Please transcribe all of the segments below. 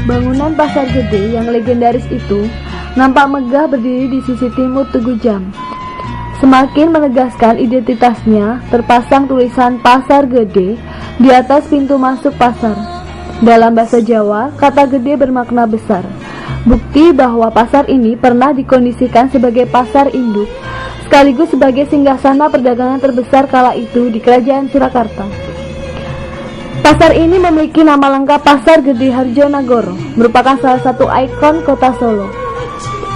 bangunan Pasar Gede yang legendaris itu nampak megah berdiri di sisi timur Tugu Jam. Semakin menegaskan identitasnya, terpasang tulisan Pasar Gede di atas pintu masuk pasar. Dalam bahasa Jawa, kata gede bermakna besar. Bukti bahwa pasar ini pernah dikondisikan sebagai pasar induk, sekaligus sebagai singgasana perdagangan terbesar kala itu di Kerajaan Surakarta. Pasar ini memiliki nama lengkap Pasar Gede Harjonagoro, merupakan salah satu ikon kota Solo.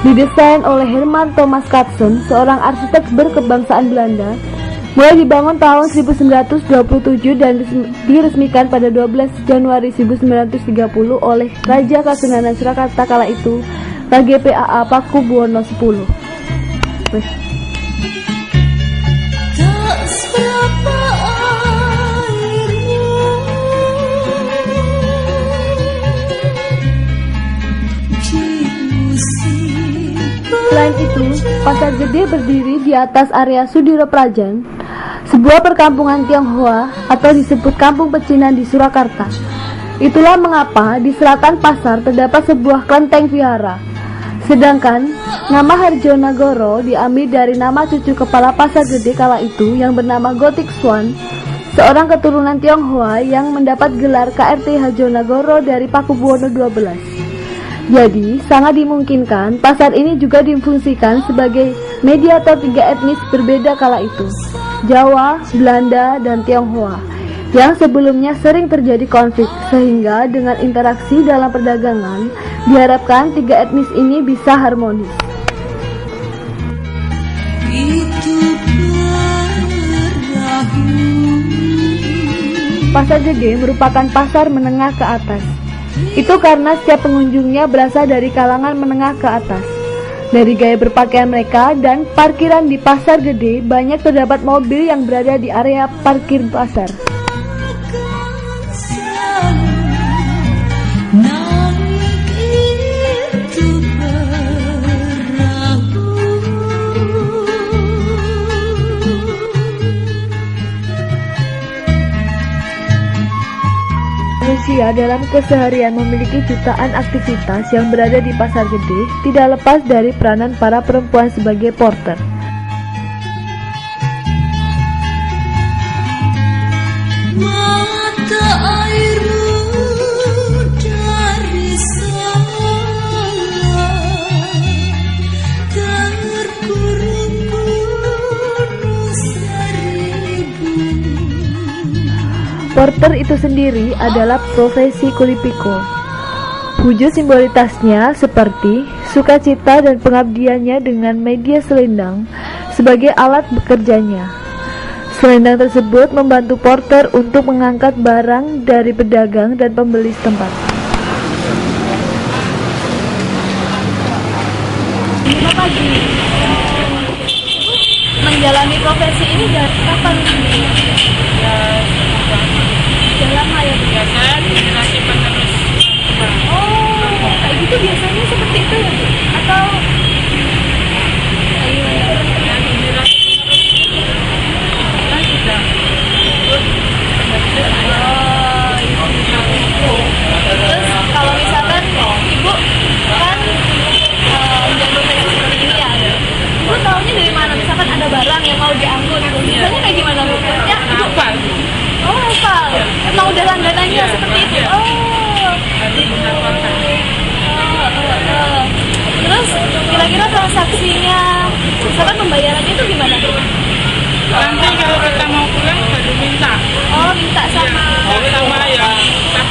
Didesain oleh Herman Thomas Katsen, seorang arsitek berkebangsaan Belanda, mulai dibangun tahun 1927 dan diresmikan pada 12 Januari 1930 oleh Raja Kasunanan Surakarta kala itu, KGPAA Pakubuwono X. Selain itu, Pasar Gede berdiri di atas area Sudiro Prajan, sebuah perkampungan Tionghoa atau disebut kampung pecinan di Surakarta. Itulah mengapa di selatan pasar terdapat sebuah kelenteng vihara. Sedangkan nama Harjonagoro diambil dari nama cucu kepala Pasar Gede kala itu yang bernama Gotik Swan, seorang keturunan Tionghoa yang mendapat gelar KRT Harjonagoro dari Pakubuwono XII. Jadi, sangat dimungkinkan pasar ini juga difungsikan sebagai mediator tiga etnis berbeda kala itu, Jawa, Belanda, dan Tionghoa, yang sebelumnya sering terjadi konflik, sehingga dengan interaksi dalam perdagangan, diharapkan tiga etnis ini bisa harmonis. Pasar Gede merupakan pasar menengah ke atas. Itu karena setiap pengunjungnya berasal dari kalangan menengah ke atas. Dari gaya berpakaian mereka dan parkiran di Pasar Gede, banyak terdapat mobil yang berada di area parkir pasar. Manusia dalam keseharian memiliki jutaan aktivitas yang berada di Pasar Gede, tidak lepas dari peranan para perempuan sebagai porter. Mata airmu dari sana terkurung gunung seribu. Porter itu sendiri adalah profesi kuli pikul. Wujud simbolitasnya seperti sukacita dan pengabdiannya dengan media selendang sebagai alat bekerjanya. Selendang tersebut membantu porter untuk mengangkat barang dari pedagang dan pembeli setempat. Selamat pagi. Menjalani profesi ini dari kapan? Sudah lama ya? Biasa generasi penerus. Oh, kayak gitu biasanya seperti itu ya Bu? Atau Generasi penerus kan sudah ikut Terus kalau misalkan Ibu kan menjaga profesi seperti ini ya, Ibu taunya dari mana? Misalkan ada barang yang mau diangkut, biasanya kayak gimana Bu? Ya, hafal. oh hafal. Emang udah langganannya seperti itu? Oh, terus kira-kira transaksinya, misalkan pembayarannya itu gimana Bu? Nanti kalau kita mau pulang baru minta. Oh, minta sama Ya,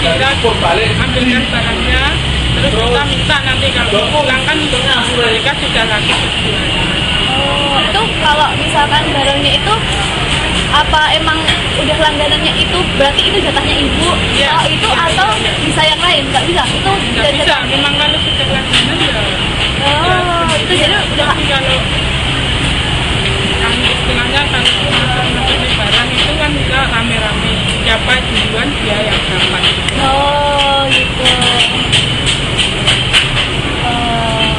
kita ambilkan barangnya, terus kita minta nanti kalau mau pulang kan mereka sudah lagi berjualan. Oh, itu kalau misalkan barangnya itu apa emang udah langganannya itu berarti itu jatahnya Ibu? Ya, Oh, itu ya, atau bisa yang lain? Nggak bisa, itu Nggak bisa, jatah. memang kalau sudah langganan ya. Oh, itu jadi udah Tapi kalau istilahnya kalau masuk barang itu kan kita rame-rame, siapa duluan dia yang dapat. oh gitu.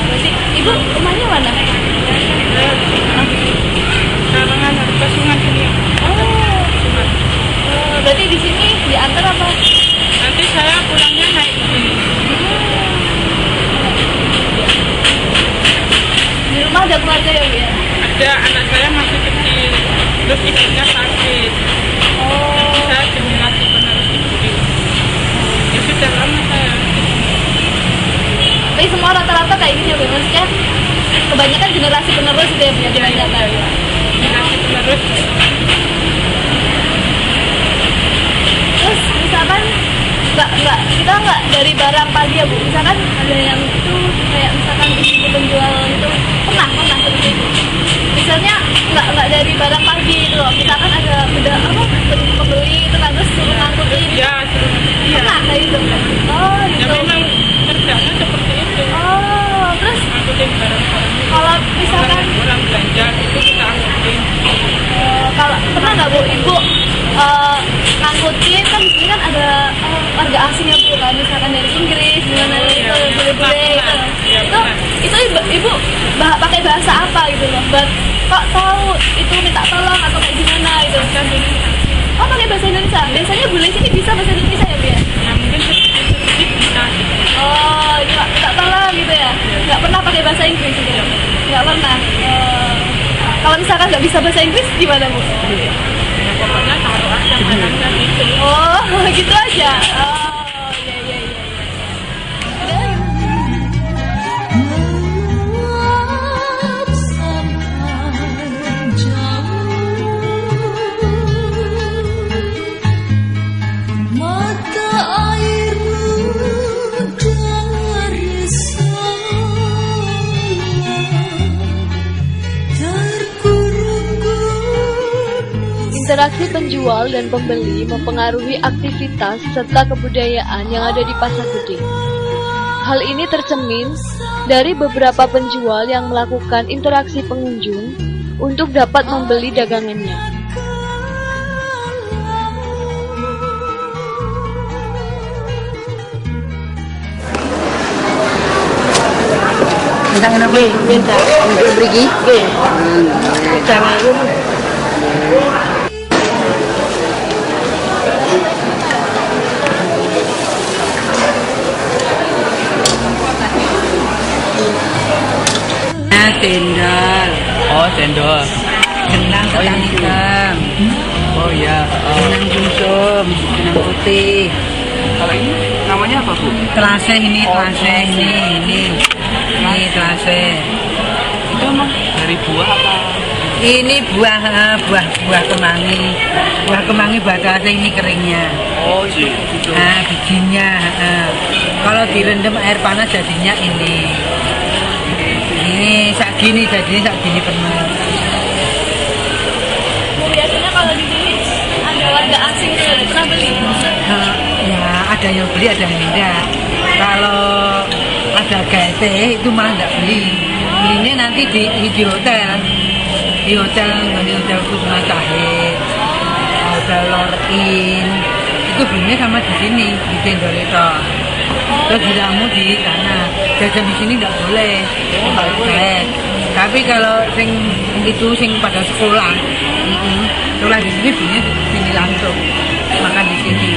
Berarti Ibu rumahnya mana? Karangan ke Sungai sini. Sungai. Berarti di sini diantar apa? Nanti saya pulangnya naik bis. ya Bu? Maksudnya kebanyakan generasi penerus gitu ya Bu, yang diajarkan. Generasi penerus. Terus misalkan kita nggak dari barang pagi ya Bu, misalkan ada yang itu kayak misalkan ibu penjual itu pernah seperti itu. Misalnya nggak dari barang pagi itu loh, kita kan ada pembeli itu kan terus suruh ngangkutin. Ya, iya. Pernah kayak gitu. Oh Ya gitu. memang kerjanya seperti itu. Oh terus Angkutin barang-barang. kalau misalkan Orang belanja itu kita angkutin. kalau pernah nggak Bu ibu ngangkutin kan di sini kan ada warga asing ya Bu kan, misalkan dari Inggris gimana itu bule-bule itu ibu pakai bahasa apa gitu loh, kok tahu itu minta tolong atau kayak gimana gitu. Oh pakai bahasa Indonesia, biasanya bule sini bisa bahasa Indonesia ya Bu ya? Ya mungkin sedikit bisa. Oh minta tolong gitu ya, nggak pernah pakai bahasa Inggris gitu ya? Nggak pernah. Kalau misalkan nggak bisa bahasa Inggris gimana Bu? Ya, pokoknya taruh aja barangnya gitu. Oh gitu aja. Oh iya. Interaksi penjual dan pembeli mempengaruhi aktivitas serta kebudayaan yang ada di Pasar Gede. Hal ini tercermin dari beberapa penjual yang melakukan interaksi pengunjung untuk dapat membeli dagangannya. Minta kenapa? Minta. Untuk pergi? Jangan. Cendol. Oh, cendol. Genang ketan hitam. Oh iya. Genang sumsum. Genang putih. Kalau ini namanya apa, Bu? Telase ini, telase ini. Ini telase. Itu emang dari buah apa? Ini buah kemangi. Buah kemangi buah telase ini keringnya. Oh, gitu. Nah, bijinya. Kalau direndam air panas jadinya ini. Ini sak gini jadinya sak gini penuh. Biasanya kalau di sini ada warga asing tuh, pernah beli? Ya ada yang beli ada yang enggak. Kalau ada GT itu malah enggak beli. Belinya nanti di hotel. Di hotel Kusuma Cahit, hotel Lorin. Itu belinya sama di sini di Cendol itu. Terus jamu di sana, jajan di sini nggak boleh, nggak boleh. Tapi kalau sing pada sekolah, sekolah di sini punya di sini langsung makan di sini.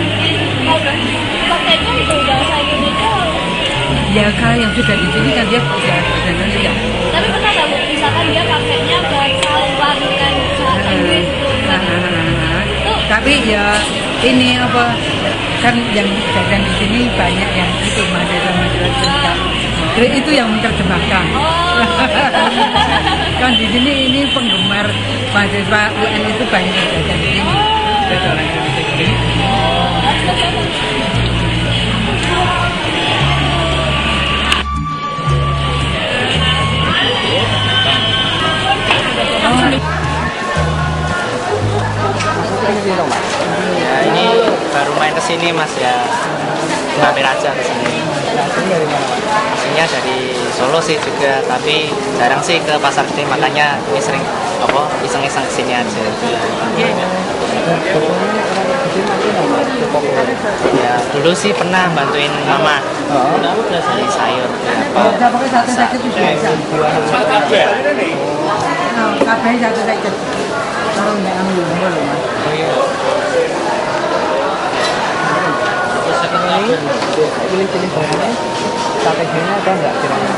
Pakainya itu bahasa Indonesia. Ya kalau yang sudah di sini kan dia bisa bahasa Indonesia. Tapi pernah nggak Bu, misalkan dia pakainya bahasa luar kan bahasa Inggris gitu. Tapi ya ini apa? Kan yang jajan di sini banyak yang itu mahasiswa cerita. Itu yang menerjemahkan. Kan di sini ini penggemar mahasiswa UN itu banyak yang jajan di sini. Jajanan Indonesia ini. Ya, ini baru main kesini, Mas, ya. Mampir aja kesini. Aslinya dari Solo sih juga, tapi jarang sih ke Pasar Gede, makanya ini sering iseng-iseng kesini aja. Ya dulu sih pernah bantuin mama beli sayur strateginya ada nggak kira-kira?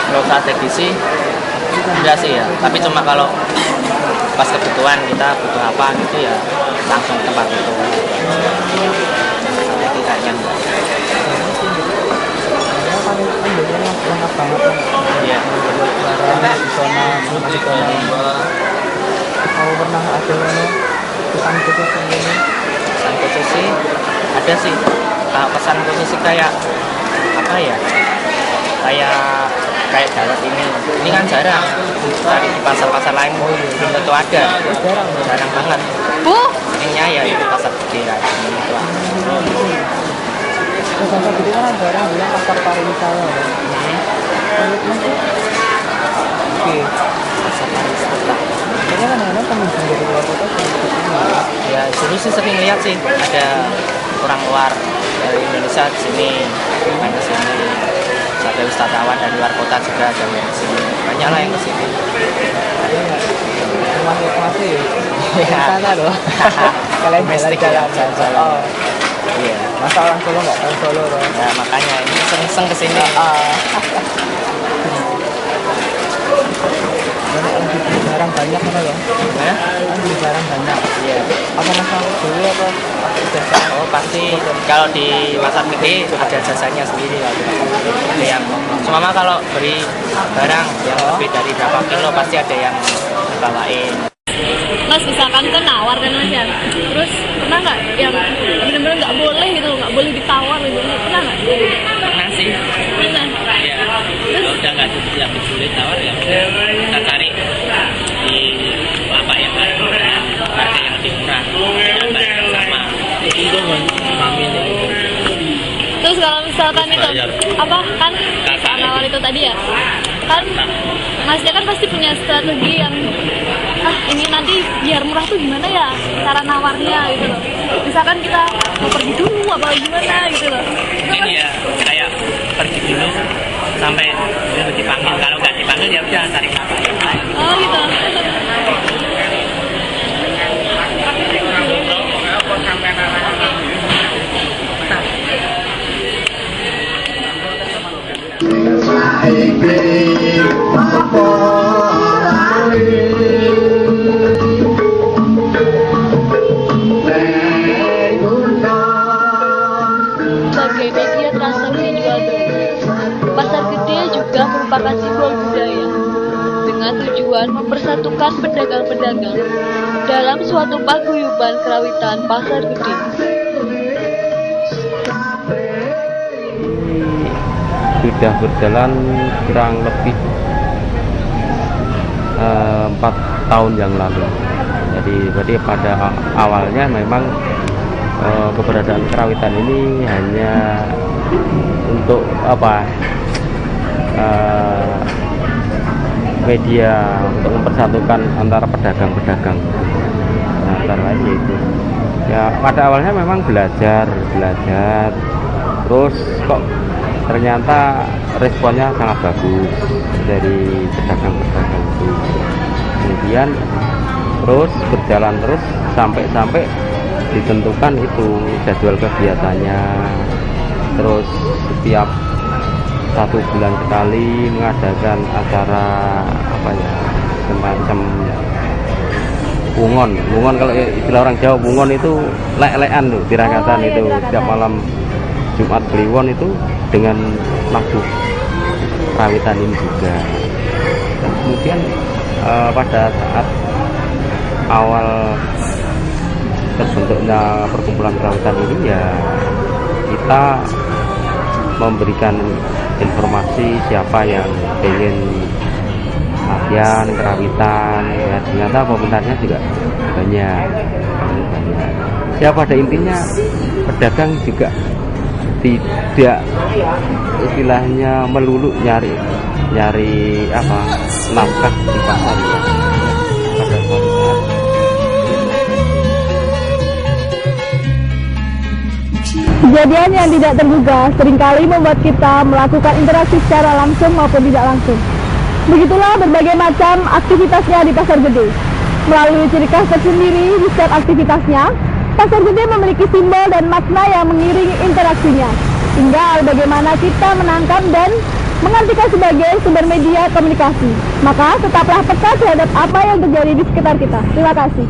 Kalau strategi sih enggak sih ya, tapi cuma kalau pas kebutuhan kita butuh apa gitu ya langsung ke tempat itu. Strategi kayaknya enggak. sih. Kalau pesan khusus sih kayak apa ya? Kayak darat ini kan jarang cari di pasar-pasar lain, belum tentu ada, jarang banget. Ininya ya itu pasar gede lah gitu. Pasar gede kan ada orang bilang pasar pariwisata ya. Oke, Pasar pariwisata. kayaknya kadang-kadang pengunjung dari luar kota Ya dulu sih sering lihat sih ada orang luar dari Indonesia di sini, main ke sini. Ada wisatawan dari luar kota juga ada yang ke sini. Banyak lah yang ke sini. masih Iya. sana loh. Kalian Domestik ya, jalan-jalan. jalan. Oh, Iya. masa orang Solo nggak tahu Solo loh. Ya makanya ini iseng-iseng ke sini. Barang banyak mana ya? Nah, Kan beli barang banyak. iya. Apa masalah dulu apa? Jasa. Oh pasti kalau di pasar gede ada jasanya sendiri lah. Ada yang cuma kalau beli barang yang lebih dari berapa kilo pasti ada yang bawain. Mas misalkan kan nawar kan Mas ya, terus pernah nggak yang benar-benar nggak boleh gitu, nggak boleh ditawar gitu, pernah nggak? Pernah sih. Pernah. Ya, kalau udah nggak sulit tawar ya kita cari di apa ya harga yang lebih murah dengan barang yang sama. Terus kalau misalkan itu apa kan soal nawar itu tadi ya, kan Masnya kan pasti punya strategi yang ini nanti biar murah tuh gimana ya cara nawarnya gitu loh. Misalkan kita mau pergi dulu apa gimana gitu loh. Mungkin ya kayak pergi dulu sampai dipanggil, kalau nggak dipanggil ya udah cari apa yang lain. Oh gitu. Sebagai media transaksi jual beli, pasar gede juga merupakan simbol budaya dengan tujuan mempersatukan pedagang-pedagang dalam suatu paguyuban kerawitan pasar gede. Sudah berjalan kurang lebih 4 tahun yang lalu. Jadi pada awalnya memang keberadaan kerawitan ini hanya untuk media untuk mempersatukan antara pedagang-pedagang. Nah, antara lain yaitu ya pada awalnya memang belajar terus kok ternyata responnya sangat bagus dari pedagang-pedagang itu. Kemudian terus berjalan terus sampai ditentukan itu jadwal kegiatannya. Terus setiap 1 bulan sekali mengadakan acara semacam bungon kalau istilah orang Jawa, bungon itu lek-lekan tuh tirakatan itu setiap malam Jumat Kliwon itu dengan lagu kerawitan ini juga. Dan kemudian pada saat awal terbentuknya perkumpulan kerawitan ini ya kita memberikan informasi siapa yang ingin latihan kerawitan, ya ternyata peminatnya juga banyak. Ya pada intinya pedagang juga tidak istilahnya melulu nyari nafkah di pasar ya. Pada suatu saat Kejadian yang tidak terduga seringkali membuat kita melakukan interaksi secara langsung maupun tidak langsung. Begitulah berbagai macam aktivitasnya di pasar gede. Melalui ciri khas tersendiri di setiap aktivitasnya, pasar gede memiliki simbol dan makna yang mengiringi interaksinya. Tinggal bagaimana kita menangkap dan mengartikan sebagai sumber media komunikasi. Maka tetaplah peka terhadap apa yang terjadi di sekitar kita. Terima kasih.